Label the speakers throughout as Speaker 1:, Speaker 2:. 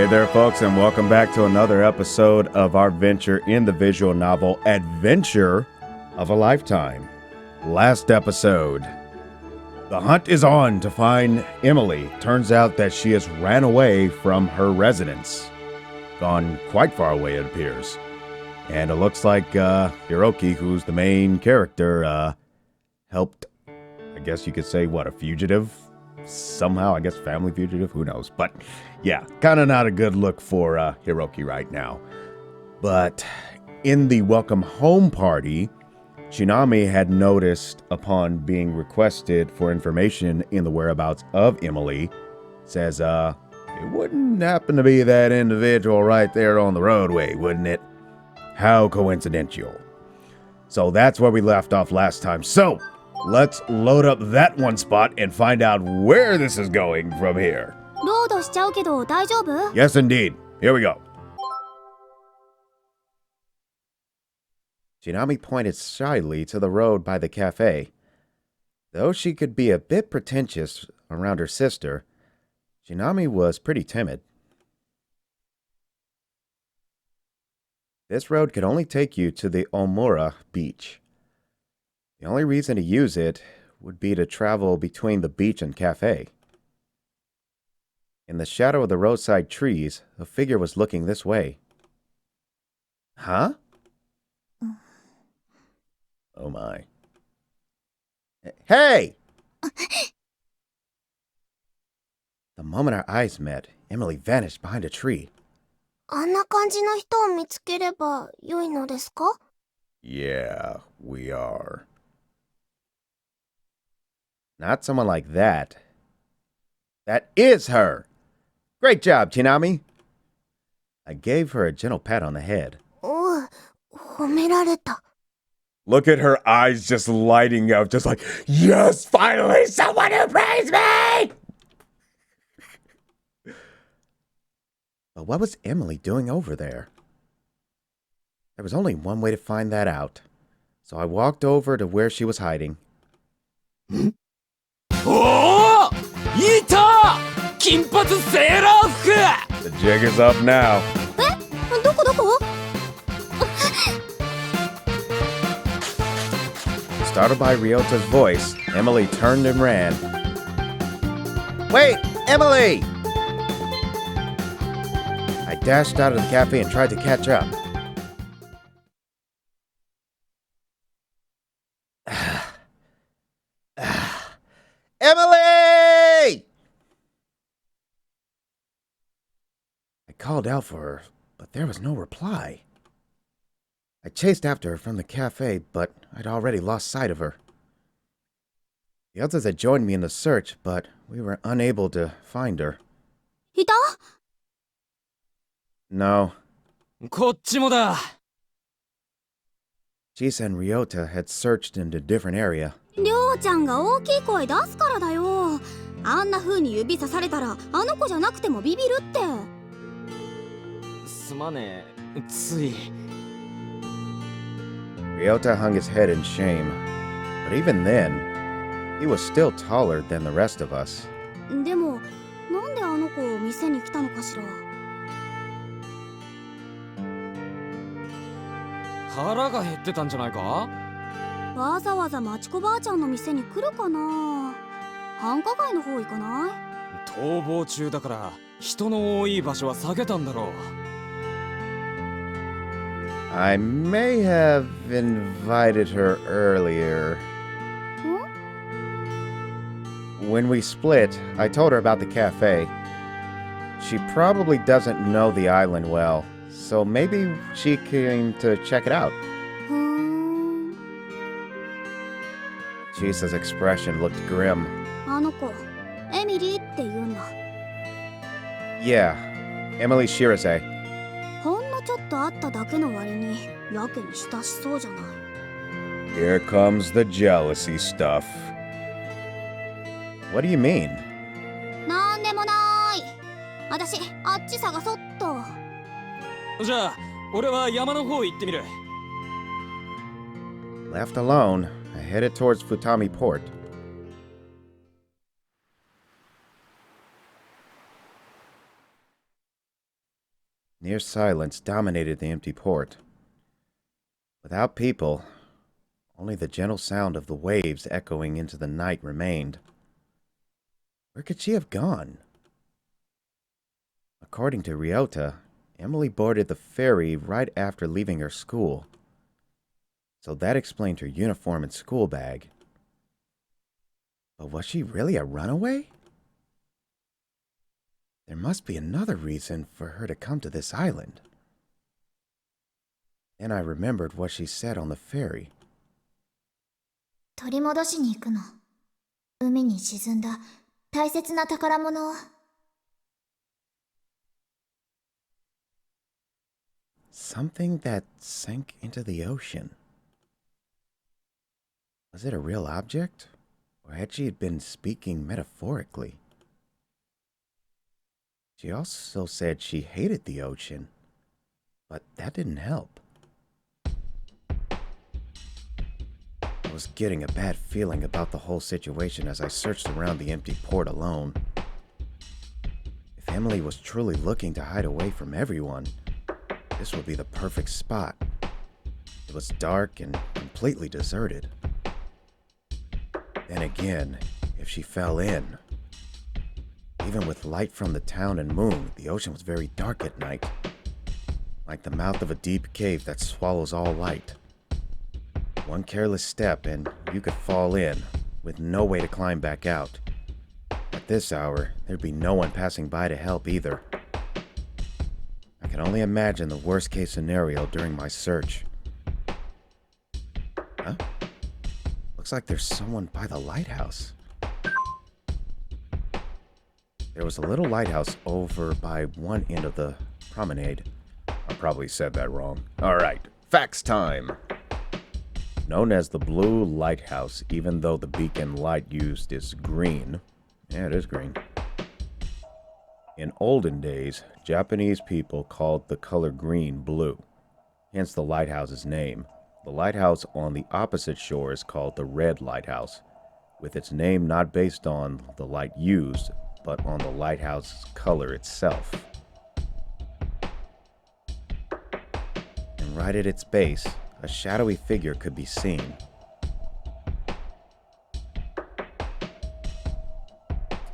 Speaker 1: Hey there, folks, and welcome back to another episode of our venture in the visual novel Adventure of a Lifetime. Last episode, the hunt is on to find Emily. Turns out that she has ran away from her residence. Gone quite far away, it appears. And it looks like Hiroki, who's the main character, helped, I guess you could say, a fugitive? Somehow, I guess family fugitive, who knows. But yeah, kind of not a good look for Hiroki right now. But in the welcome home party, Chinami had noticed upon being requested for information in the whereabouts of Emily, says, it wouldn't happen to be that individual right there on the roadway, wouldn't it? How coincidental. So that's where we left off last time. So let's load up that one spot and find out where this is going from here. Yes, indeed. Here we go. Chinami pointed shyly to the road by the cafe. Though she could be a bit pretentious around her sister, Chinami was pretty timid. This road could only take you to the Omura beach. The only reason to use it would be to travel between the beach and cafe. In the shadow of the roadside trees, a figure was looking this way. Huh? Oh my. Hey! The moment our eyes met, Emily vanished behind a tree. Yeah, we are. Not someone like that. That is her! Great job, Chinami! I gave her a gentle pat on the head. Look at her eyes just lighting up, just like, yes, finally someone who praised me! But what was Emily doing over there? There was only one way to find that out. So I walked over to where she was hiding.
Speaker 2: Oh! Ita! Kinpatsu seirou fuku!
Speaker 1: The jig is up now. Startled by Ryota's voice, Emily turned and ran. Wait, Emily! I dashed out of the cafe and tried to catch up. Emily! I called out for her, but there was no reply. I chased after her from the cafe, but I'd already lost sight of her. The others had joined me in the search, but we were unable to find her. No.
Speaker 2: こっちもだ。
Speaker 1: Chisa and Ryota had searched in a different area.
Speaker 3: りょうちゃんが大きい声出すからだよ。あんな風に指さされたらあの子じゃなくてもビビるって。
Speaker 2: すまねえ、つい。
Speaker 1: Ryota hung his head in shame, but even then, he was still taller than the rest of us.
Speaker 3: でも、なんであの子店に来たのかしら。
Speaker 2: 腹が減ってたんじゃないか？
Speaker 3: わざわざまちこばあちゃんの店に来るかな。繁華街の方行かない？
Speaker 2: 逃亡中だから人の多い場所は避けたんだろう。
Speaker 1: I may have invited her earlier. When we split, I told her about the cafe. She probably doesn't know the island well, so maybe she came to check it out. Chisa's expression looked grim.
Speaker 3: あの子、エミリーって言うんだ。
Speaker 1: Yeah, Emily Shirase.
Speaker 3: ほんのちょっと会っただけの割にやけに親しそうじゃない。
Speaker 1: Here comes the jealousy stuff. What do you mean?
Speaker 3: なんでもない。私、あっち探そっと。
Speaker 2: じゃあ、俺は山の方行ってみる。
Speaker 1: Left alone, I headed towards Futami Port. Near silence dominated the empty port. Without people, only the gentle sound of the waves echoing into the night remained. Where could she have gone? According to Ryota, Emily boarded the ferry right after leaving her school, so that explained her uniform and school bag. But was she really a runaway? There must be another reason for her to come to this island. Then I remembered what she said on the ferry.
Speaker 3: 取り戻しに行くの。海に沈んだ大切な宝物を。
Speaker 1: Something that sank into the ocean. Was it a real object? Or had she been speaking metaphorically? She also said she hated the ocean, but that didn't help. I was getting a bad feeling about the whole situation as I searched around the empty port alone. If Emily was truly looking to hide away from everyone, this would be the perfect spot. It was dark and completely deserted. Then again, if she fell in... Even with light from the town and moon, the ocean was very dark at night, like the mouth of a deep cave that swallows all light. One careless step and you could fall in, with no way to climb back out. At this hour, there'd be no one passing by to help either. I can only imagine the worst-case scenario during my search. Huh? Looks like there's someone by the lighthouse. There was a little lighthouse over by one end of the promenade. I probably said that wrong. Alright, facts time! Known as the Blue Lighthouse, even though the beacon light used is green. Yeah, it is green. In olden days, Japanese people called the color green blue, hence the lighthouse's name. The lighthouse on the opposite shore is called the Red Lighthouse, with its name not based on the light used, but on the lighthouse's color itself. And right at its base, a shadowy figure could be seen.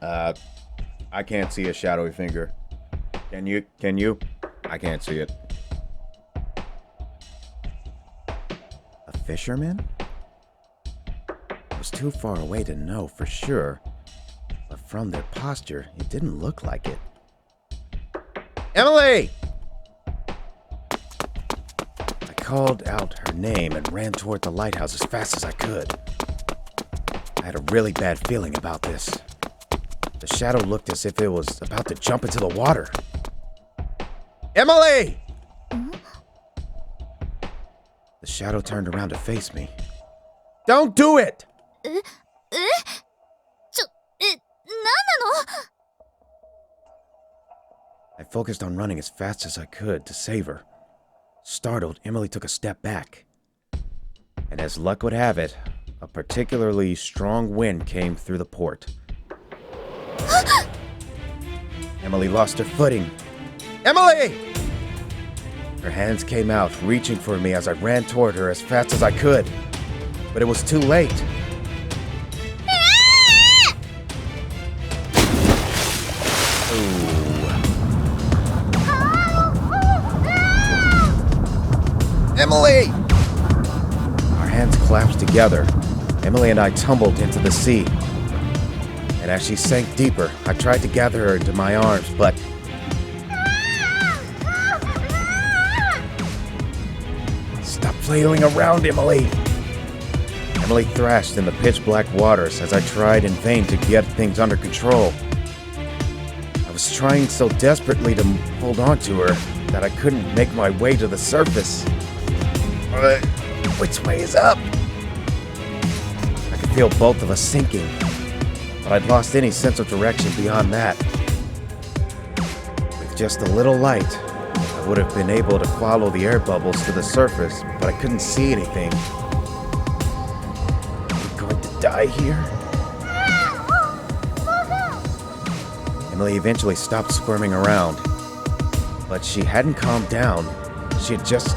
Speaker 1: I can't see a shadowy figure. Can you? I can't see it. A fisherman? I was too far away to know for sure. But from their posture, it didn't look like it. Emily! I called out her name and ran toward the lighthouse as fast as I could. I had a really bad feeling about this. The shadow looked as if it was about to jump into the water. Emily! The shadow turned around to face me. Don't do it! I focused on running as fast as I could to save her. Startled, Emily took a step back. And as luck would have it, a particularly strong wind came through the port. Emily lost her footing. Emily! Her hands came out, reaching for me as I ran toward her as fast as I could. But it was too late. Emily! Our hands clasped together. Emily and I tumbled into the sea. And as she sank deeper, I tried to gather her into my arms, but... Stop flailing around, Emily! Emily thrashed in the pitch-black waters as I tried in vain to get things under control. I was trying so desperately to hold on to her that I couldn't make my way to the surface. Which way is up? I could feel both of us sinking, but I'd lost any sense of direction beyond that. With just a little light, I would have been able to follow the air bubbles to the surface, but I couldn't see anything. Are we going to die here? Emily eventually stopped squirming around, But she hadn't calmed down. She had just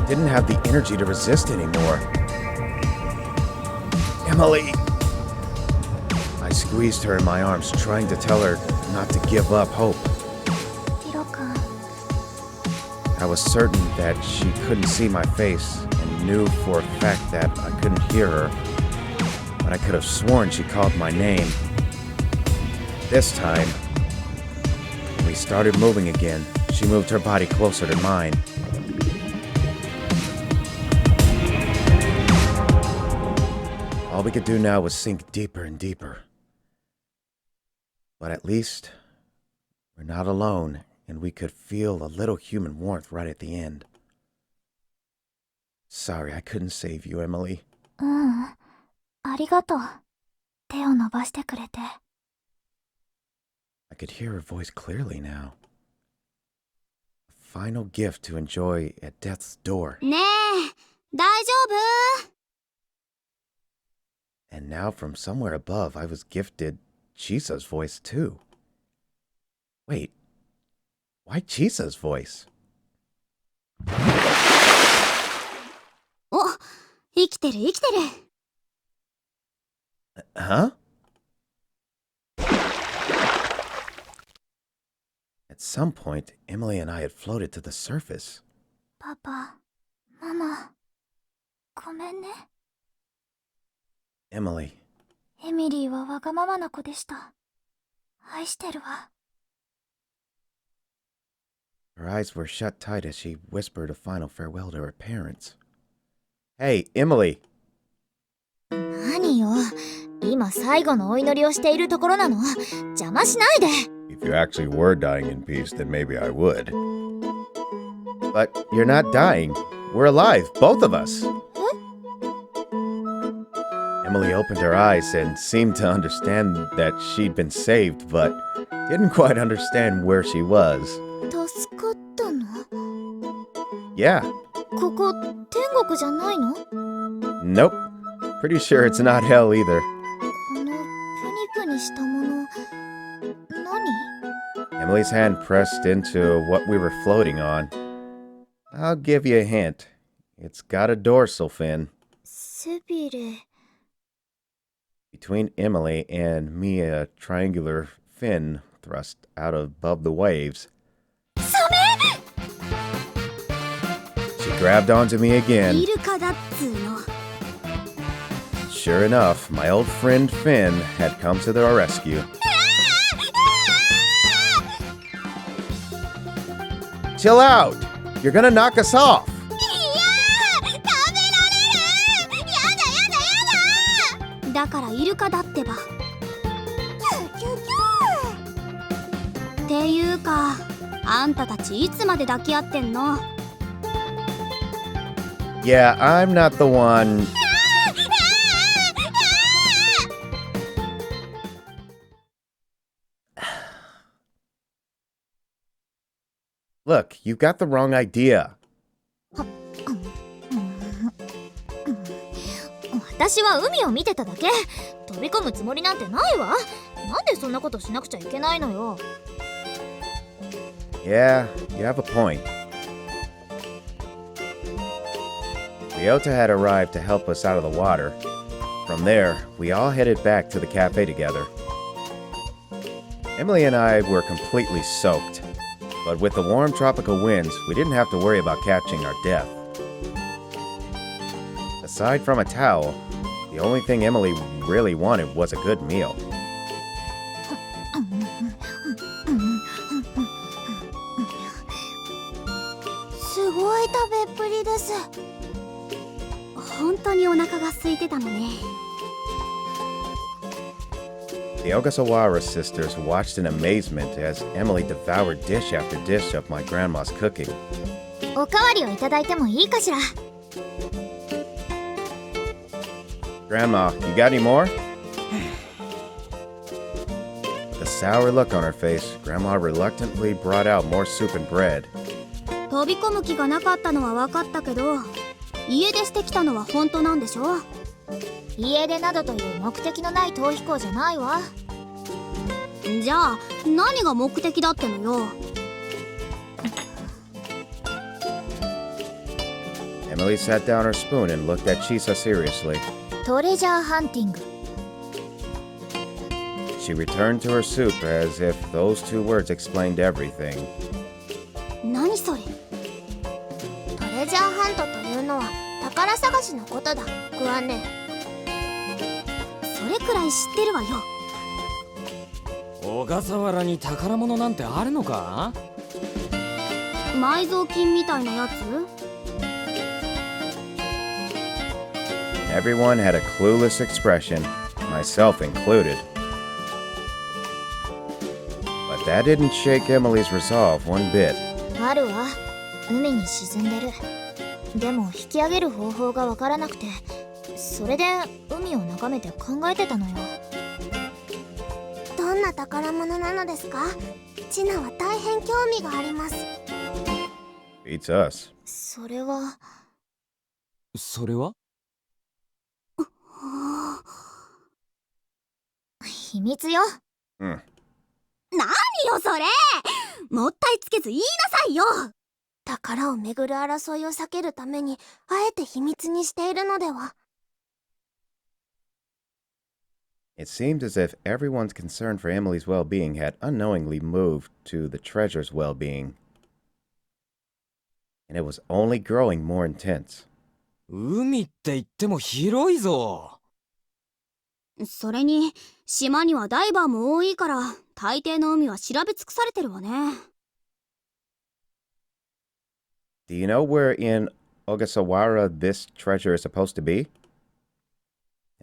Speaker 1: didn't have the energy to resist anymore. Emily! I squeezed her in my arms, trying to tell her not to give up hope.
Speaker 3: Hiroka.
Speaker 1: I was certain that she couldn't see my face and knew for a fact that I couldn't hear her. But I could have sworn she called my name. This time, when we started moving again, she moved her body closer to mine. All we could do now was sink deeper and deeper. But at least, we're not alone, and we could feel a little human warmth right at the end. Sorry, I couldn't save you, Emily.
Speaker 3: ありがとう。手を伸ばしてくれて。
Speaker 1: I could hear her voice clearly now. A final gift to enjoy at death's door.
Speaker 3: ねえ、大丈夫？
Speaker 1: And now from somewhere above, I was gifted Chisa's voice too. Wait, why Chisa's voice?
Speaker 3: お、生きてる生きてる。
Speaker 1: Huh? At some point, Emily and I had floated to the surface.
Speaker 3: パパ、ママ、ごめんね。
Speaker 1: Emily,
Speaker 3: エミリーはわがままな子でした。愛してるわ。
Speaker 1: her eyes were shut tight as she whispered a final farewell to her parents. Hey, Emily!
Speaker 3: 何よ、今最後のお祈りをしているところなの。邪魔しないで。
Speaker 1: If you actually were dying in peace, then maybe I would. But you're not dying. We're alive, both of us. Emily opened her eyes and seemed to understand that she'd been saved, but didn't quite understand where she was.
Speaker 3: 助かったの？
Speaker 1: Yeah.
Speaker 3: ここ天国じゃないの？
Speaker 1: Nope. Pretty sure it's not hell either.
Speaker 3: このプニプニしたもの、何？
Speaker 1: Emily's hand pressed into what we were floating on. I'll give you a hint. It's got a dorsal fin.
Speaker 3: 背びれ。
Speaker 1: Between Emily and me, a triangular fin thrust out above the waves.
Speaker 3: サメ！
Speaker 1: She grabbed onto me again.
Speaker 3: イルカだっつーの。
Speaker 1: Sure enough, my old friend Finn had come to our rescue. Chill out! You're gonna knock us off!
Speaker 3: だからイルカだってば。っていうか、あんたたちいつまで抱き合ってんの？
Speaker 1: Yeah, I'm not the one. Look, you've got the wrong idea.
Speaker 3: 私は海を見てただけ。飛び込むつもりなんてないわ。なんでそんなことしなくちゃいけないのよ。
Speaker 1: Yeah, you have a point. Ryota had arrived to help us out of the water. From there, we all headed back to the cafe together. Emily and I were completely soaked, but with the warm tropical winds, we didn't have to worry about catching our death. Aside from a towel, the only thing Emily really wanted was a good meal.
Speaker 3: すごい食べっぷりです。本当にお腹が空いてたのね。
Speaker 1: The Ogasawara sisters watched in amazement as Emily devoured dish after dish of my grandma's cooking.
Speaker 3: おかわりをいただいてもいいかしら。
Speaker 1: Grandma, you got any more? With a sour look on her face, Grandma reluctantly brought out more soup and bread.
Speaker 3: 飛び込む気がなかったのは分かったけど、家出してきたのは本当なんでしょ？家出などという目的のない逃避行じゃないわ。じゃあ何が目的だってのよ。
Speaker 1: Emily sat down her spoon and looked at Chisa seriously.
Speaker 3: トレジャーハンティング。
Speaker 1: She returned to her soup as if those two words explained everything.
Speaker 3: 何それ？トレジャーハントというのは宝探しのことだ、グアンネ。それくらい知ってるわよ。
Speaker 2: 小笠原に宝物なんてあるのか？
Speaker 3: 埋蔵金みたいなやつ？
Speaker 1: Everyone had a clueless expression, myself included. But that didn't shake Emily's resolve one bit.
Speaker 3: あるわ。海に沈んでる。でも引き上げる方法がわからなくて、それで海を眺めて考えてたのよ。どんな宝物なのですか？チナは大変興味があります。
Speaker 1: Beats us.
Speaker 3: それは秘密よ。
Speaker 1: うん。
Speaker 3: 何よそれ！もったいつけず言いなさいよ。宝をめぐる争いを避けるためにあえて秘密にしているのでは。
Speaker 1: It seemed as if everyone's concern for Emily's well-being had unknowingly moved to the treasure's well-being. And it was only growing more intense.
Speaker 2: 海って言っても広いぞ。
Speaker 3: それに島にはダイバーも多いから大抵の海は調べ尽くされてるわね。
Speaker 1: Do you know where in Ogasawara this treasure is supposed to be?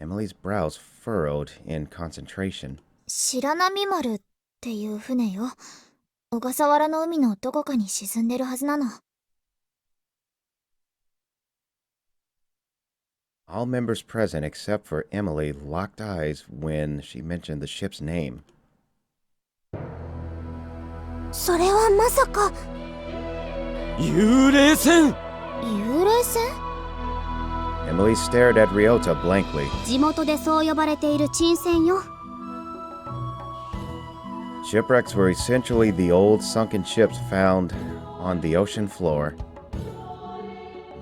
Speaker 1: Emily's brows furrowed in concentration.
Speaker 3: 白波丸っていう船よ。小笠原の海のどこかに沈んでるはずなの。
Speaker 1: All members present except for Emily locked eyes when she mentioned the ship's name.
Speaker 3: それはまさか
Speaker 2: 幽霊船！
Speaker 3: 幽霊船？
Speaker 1: Emily stared at Ryota blankly.
Speaker 3: 地元でそう呼ばれている沈船よ。
Speaker 1: Shipwrecks were essentially the old sunken ships found on the ocean floor.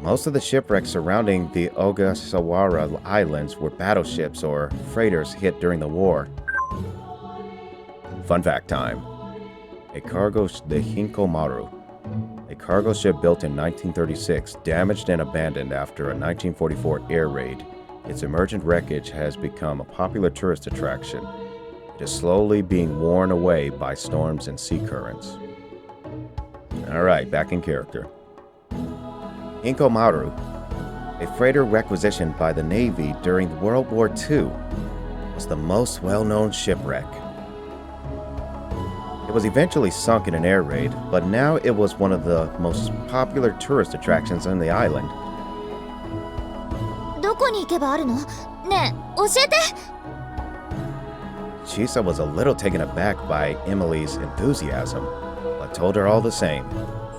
Speaker 1: Most of the shipwrecks surrounding the Ogasawara Islands were battleships or freighters hit during the war. Fun fact time. The Hinkomaru, a cargo ship built in 1936, damaged and abandoned after a 1944 air raid. Its emergent wreckage has become a popular tourist attraction. It is slowly being worn away by storms and sea currents. Alright, back in character. Hinkomaru, a freighter requisitioned by the Navy during World War II, was the most well-known shipwreck. It was eventually sunk in an air raid, but now it was one of the most popular tourist attractions on the island.
Speaker 3: どこに行けばあるの？ねえ、教えて！
Speaker 1: Chisa was a little taken aback by Emily's enthusiasm, but told her all the same.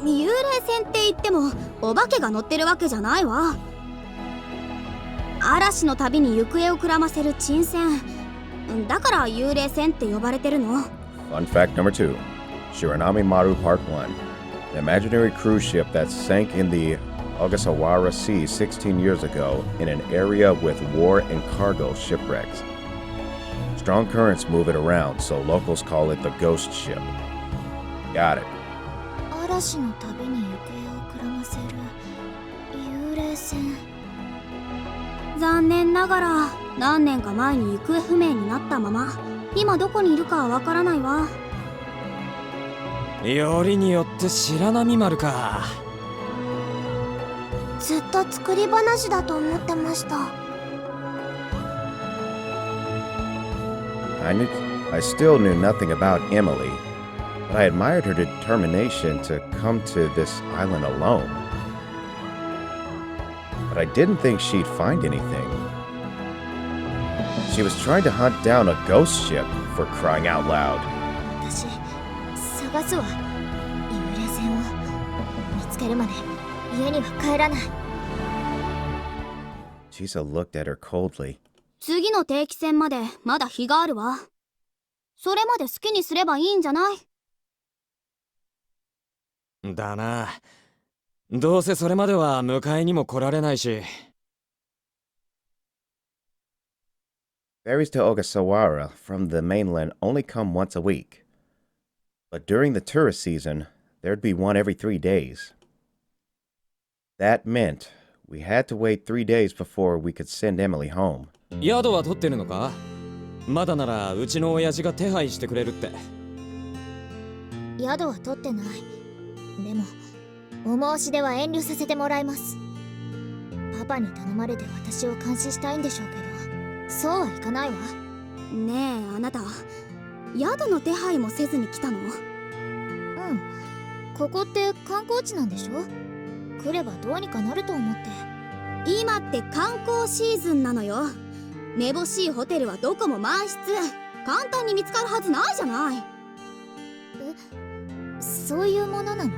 Speaker 3: 幽霊船って言ってもお化けが乗ってるわけじゃないわ。嵐の旅に行方をくらませる沈船。だから幽霊船って呼ばれてるの。
Speaker 1: Fun fact number 2. Shiranami Maru Part 1. An imaginary cruise ship that sank in the Ogasawara Sea 16 years ago in an area with war and cargo shipwrecks. Strong currents move it around, so locals call it the ghost ship. Got it.
Speaker 3: 嵐の旅に行方をくらませる幽霊船。残念ながら何年か前に行方不明になったまま今どこにいるかはわからないわ。
Speaker 2: よりによって白波丸か。
Speaker 3: ずっと作り話だと思ってました。
Speaker 1: I still knew nothing about Emily, but I admired her determination to come to this island alone. But I didn't think she'd find anything. She was trying to hunt down a ghost ship, for crying out loud.
Speaker 3: 私、探すわ。幽霊船を見つけるまで家には帰らない。
Speaker 1: Chisa looked at her coldly.
Speaker 3: 次の定期船までまだ日があるわ。それまで好きにすればいいんじゃない？
Speaker 2: だな。どうせそれまでは迎えにも来られないし。
Speaker 1: Ferries to Ogasawara from the mainland only come once a week. But during the tourist season, there'd be one every 3 days. That meant we had to wait 3 days before we could send Emily home.
Speaker 2: 宿は取ってるのか？まだならうちの親父が手配してくれるって。
Speaker 3: 宿は取ってない。でもお申し出は遠慮させてもらいます。パパに頼まれて私を監視したいんでしょうけど、そうはいかないわ。ねえあなた、宿の手配もせずに来たの？うん、ここって観光地なんでしょ？来ればどうにかなると思って。今って観光シーズンなのよ。めぼしいホテルはどこも満室。簡単に見つかるはずないじゃない。そういうものなの？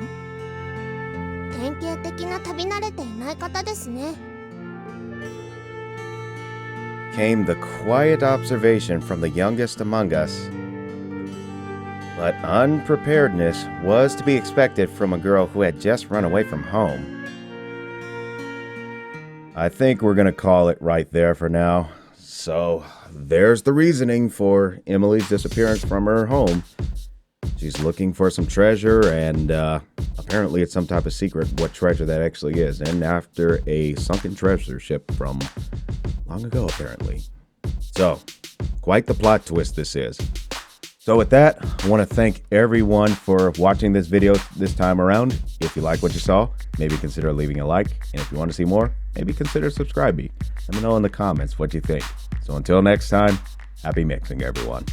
Speaker 3: 典型的な旅慣れていない方ですね。
Speaker 1: Came the quiet observation from the youngest among us. But unpreparedness was to be expected from a girl who had just run away from home. I think we're going to call it right there for now. So, there's the reasoning for Emily's disappearance from her home. She's looking for some treasure, and apparently it's some type of secret what treasure that actually is. And after a sunken treasure ship from long ago, apparently. So, quite the plot twist this is. So with that, I want to thank everyone for watching this video this time around. If you like what you saw, maybe consider leaving a like. And if you want to see more, maybe consider subscribing. Let me know in the comments what you think. So until next time, happy mixing, everyone.